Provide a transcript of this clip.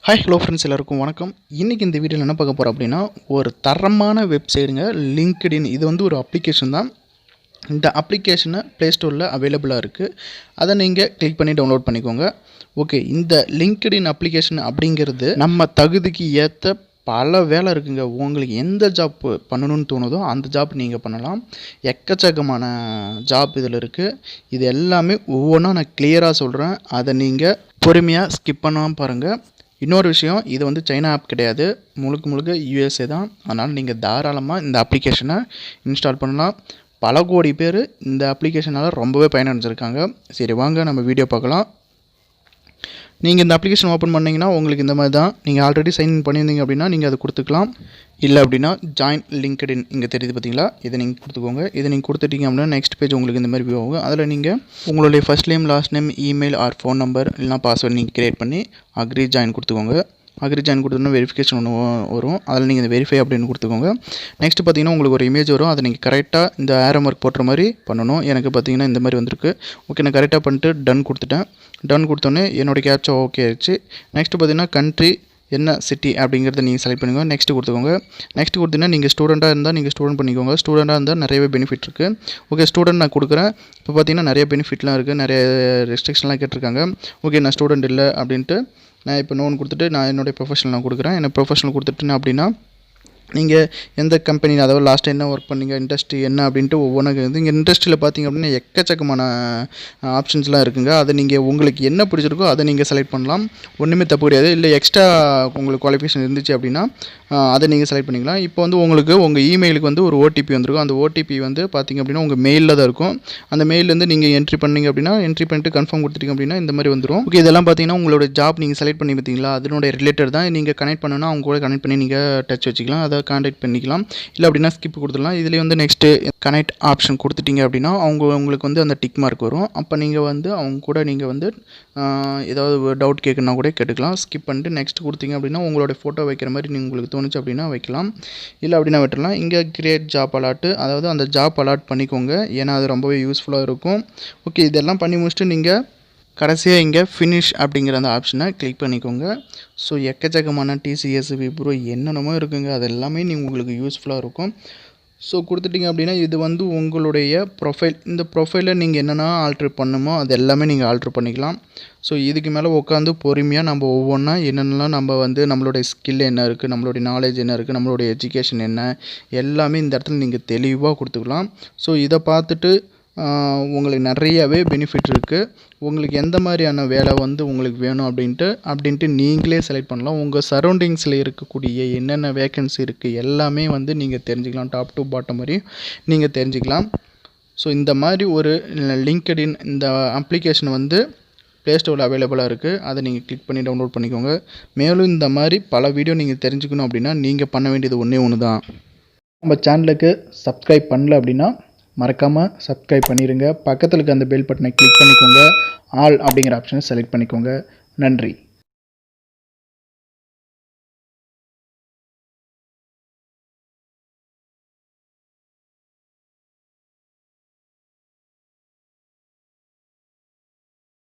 Hi hello friends எல்லாருக்கும் வணக்கம். இன்றைக்கி இந்த வீடியோவில் என்ன பார்க்க போகிறோம் அப்படின்னா, ஒரு தரமான வெப்சைட்டுங்க லிங்க்டின். இது வந்து ஒரு அப்ளிகேஷன் தான். இந்த அப்ளிகேஷனை ப்ளே ஸ்டோரில் அவைலபிளாக இருக்குது. அதை நீங்கள் கிளிக் பண்ணி டவுன்லோட் பண்ணிக்கோங்க. ஓகே, இந்த லிங்க்டின் அப்ளிகேஷன் அப்படிங்கிறது நம்ம தகுதிக்கு ஏற்ற பல வேலை இருக்குங்க. உங்களுக்கு எந்த ஜாப் பண்ணணும்னு தோணுதோ அந்த ஜாப் நீங்கள் பண்ணலாம். எக்கச்சக்கமான ஜாப் இதில் இருக்குது. இது எல்லாமே ஒவ்வொன்றா நான் கிளியராக சொல்கிறேன். அதை நீங்கள் பொறுமையாக ஸ்கிப் பண்ணாமல் பாருங்கள். இன்னொரு விஷயம், இது வந்து சைனா ஆப் கிடையாது, முழுக்க யூஎஸ்ஏ தான். அதனால் நீங்கள் தாராளமாக இந்த அப்ளிகேஷனை இன்ஸ்டால் பண்ணலாம். பல கோடி பேர் இந்த அப்ளிகேஷனால் ரொம்பவே பயனடைஞ்சிருக்காங்க. சரி வாங்க நம்ம வீடியோ பார்க்கலாம். நீங்கள் இந்த அப்ளிகேஷன் ஓப்பன் பண்ணிங்கன்னா உங்களுக்கு இந்த மாதிரி தான். நீங்கள் ஆல்ரெடி சைன்இன் பண்ணியிருந்தீங்க அப்படின்னா நீங்கள் அதை கொடுத்துக்கலாம். இல்லை அப்படின்னா ஜாயின் லிங்க்டின் இங்கே தெரியுது பார்த்தீங்களா, இதை நீங்கள் கொடுத்துக்கோங்க. இதை நீங்கள் கொடுத்துட்டீங்க அப்படின்னா நெக்ஸ்ட் பேஜ் உங்களுக்கு இந்த மாதிரி வியூ ஆகும். அதில் நீங்கள் உங்களுடைய first name, last name, email R phone number இல்லைனா பாஸ்வேர்டு நீங்கள் க்ரியேட் பண்ணி அக்ரி ஜாயின் கொடுத்துக்கோங்க. அக்ரி ஜாயின் கொடுத்தோன்னா வெரிஃபிகேஷன் ஒன்று வரும். அதில் நீங்கள் இந்த வெரிஃபை அப்படின்னு கொடுத்துக்கோங்க. நெக்ஸ்ட் பார்த்தீங்கன்னா உங்களுக்கு ஒரு இமேஜ் வரும். அதை நீங்கள் கரெக்டாக இந்த ஆரோ மார்க் போட்டுற மாதிரி பண்ணணும். எனக்கு பார்த்தீங்கன்னா இந்த மாதிரி வந்திருக்கு. ஓகே, நான் கரெக்டாக பண்ணிட்டு டன் கொடுத்துட்டேன். டன் கொடுத்தோன்னே என்னோடய கேப்ச்சா ஓகே ஆயிடுச்சு. நெக்ஸ்ட் பார்த்தீங்கன்னா கண்ட்ரி என்ன சிட்டி அப்படிங்கிறத நீங்கள் செலக்ட் பண்ணிக்கோங்க. நெக்ஸ்ட் கொடுத்துக்கோங்க. நெக்ஸ்ட் கொடுத்தீங்கன்னா நீங்கள் ஸ்டூடெண்ட்டாக இருந்தால் நீங்கள் ஸ்டூடெண்ட் பண்ணிக்கோங்க. ஸ்டூடெண்ட்டாக இருந்தால் நிறையவே பெனிஃபிட் இருக்குது. ஓகே, ஸ்டூடெண்ட் நான் கொடுக்குறேன். இப்போ பார்த்தீங்கன்னா நிறைய பெனிஃபிட்லாம் இருக்குது, நிறைய ரெஸ்ட்ரிக்ஷன்லாம் கேட்டிருக்காங்க. ஓகே, நான் ஸ்டூடெண்ட் இல்லை அப்படின்ட்டு நான் இப்போ நோன் கொடுத்துட்டு நான் என்னுடைய ப்ரொஃபஷனல் நான் கொடுக்குறேன். என்ன ப்ரொஃபஷனல் கொடுத்துட்டேன் அப்படின்னா நீங்கள் எந்த கம்பெனி, அதாவது லாஸ்ட்டாக என்ன ஒர்க் பண்ணீங்க, இண்டஸ்ட்ரி என்ன அப்படின்ட்டு ஒவ்வொன்றா இருக்குது. இங்கே இண்டஸ்ட்ரியில் பார்த்தீங்க அப்படின்னா எக்கச்சக்கமான ஆப்ஷன்ஸ்லாம் இருக்குங்க. அதை நீங்கள் உங்களுக்கு என்ன பிடிச்சிருக்கோ அதை நீங்கள் செலக்ட் பண்ணலாம். ஒன்றுமே தப்பு கிடையாது. இல்லை எக்ஸ்ட்ரா உங்களுக்கு குவாலிஃபிகேஷன் இருந்துச்சு அப்படின்னா அதை நீங்கள் செலக்ட் பண்ணிக்கலாம். இப்போ வந்து உங்களுக்கு உங்கள் இமெயிலுக்கு வந்து ஒரு ஓடிபி வந்திருக்கும். அந்த ஓடிபி வந்து பார்த்திங்க அப்படின்னா உங்கள் மெயிலில் தான் இருக்கும். அந்த மெயிலேருந்து நீங்கள் என்ட்ரி பண்ணிங்க அப்படின்னா என்ட்ரி பண்ணிட்டு கன்ஃபார்ம் கொடுத்துட்டீங்க அப்படின்னா இந்த மாதிரி வந்துடும். ஓகே, இதெல்லாம் பார்த்தீங்கன்னா உங்களோட ஜாப் நீங்கள் செலக்ட் பண்ணி பார்த்தீங்களா, அதனுடைய ரிலேட்டட் தான். நீங்கள் கனெக்ட் பண்ணணும்னா அவங்க கூட கனெக்ட் பண்ணி நீங்கள் டச் வச்சுக்கலாம், அதை கான்டாக்ட் பண்ணிக்கலாம். இல்லை அப்படின்னா ஸ்கிப் கொடுத்துடலாம். இதுலேயே வந்து நெக்ஸ்ட்டு கனெக்ட் ஆப்ஷன் கொடுத்துட்டீங்க அப்படின்னா உங்களுக்கு வந்து அந்த டிக் மார்க் வரும். அப்போ நீங்கள் வந்து அவங்க கூட நீங்கள் வந்து ஏதாவது டவுட் கேட்கணுன்னா கூட கேட்டுக்கலாம். ஸ்கிப் பண்ணிட்டு நெக்ஸ்ட் கொடுத்தீங்க அப்படின்னா உங்களோட ஃபோட்டோ வைக்கிற மாதிரி உங்களுக்கு தோணுச்சு அப்படின்னா வைக்கலாம். இல்லை அப்படின்னா விட்டுடலாம். இங்கே கிரியேட் ஜாப் அலாட்டு, அதாவது அந்த ஜாப் அலாட் பண்ணிக்கோங்க. ஏன்னா அது ரொம்பவே யூஸ்ஃபுல்லாக இருக்கும். ஓகே, இதெல்லாம் பண்ணி முடிச்சுட்டு நீங்கள் கடைசியாக இங்கே ஃபினிஷ் அப்படிங்கிற அந்த ஆப்ஷனை கிளிக் பண்ணிக்கோங்க. ஸோ எக்கச்சக்கமான டிசிஎஸ், விப்ரோ என்னென்னமோ இருக்குங்க. அது எல்லாமே உங்களுக்கு யூஸ்ஃபுல்லாக இருக்கும். ஸோ கொடுத்துட்டிங்க அப்படின்னா இது வந்து உங்களுடைய ப்ரொஃபைல். இந்த ப்ரொஃபைலில் நீங்கள் என்னென்ன ஆல்ட்ரு பண்ணணுமோ அது எல்லாமே நீங்கள் ஆல்ட்ரு பண்ணிக்கலாம். ஸோ இதுக்கு மேலே உட்காந்து பொறுமையாக நம்ம ஒவ்வொன்றா என்னென்னலாம் நம்ம வந்து நம்மளுடைய ஸ்கில் என்ன இருக்குது, நம்மளுடைய நாலேஜ் என்ன இருக்குது, நம்மளுடைய எஜுகேஷன் என்ன, எல்லாமே இந்த இடத்துல நீங்கள் தெளிவாக கொடுத்துக்கலாம். ஸோ இதை பார்த்துட்டு உங்களுக்கு நிறையவே பெனிஃபிட் இருக்குது. உங்களுக்கு எந்த மாதிரியான வேலை வந்து உங்களுக்கு வேணும் அப்படின்ட்டு நீங்களே செலக்ட் பண்ணலாம். உங்கள் சரௌண்டிங்ஸில் இருக்கக்கூடிய என்னென்ன வேக்கன்சி இருக்குது எல்லாமே வந்து நீங்கள் தெரிஞ்சுக்கலாம். டாப் டு பாட்டம் வரையும் நீங்கள் தெரிஞ்சுக்கலாம். ஸோ இந்த மாதிரி ஒரு லிங்க்டின் இந்த அப்ளிகேஷன் வந்து ப்ளே ஸ்டோரில் அவைலபிளாக இருக்குது. அதை நீங்கள் கிளிக் பண்ணி டவுன்லோட் பண்ணிக்கோங்க. மேலும் இந்த மாதிரி பல வீடியோ நீங்கள் தெரிஞ்சுக்கணும் அப்படின்னா நீங்கள் பண்ண வேண்டியது ஒன்று தான். நம்ம சேனலுக்கு சப்ஸ்கிரைப் பண்ணல அப்படின்னா மறக்காமல் சப்ஸ்கிரைப் பண்ணிடுங்க. பக்கத்தில் இருக்க அந்த பெல் பட்டனை கிளிக் பண்ணிக்கோங்க. ஆல் அப்படிங்கிற ஆப்ஷனை செலக்ட் பண்ணிக்கோங்க. நன்றி.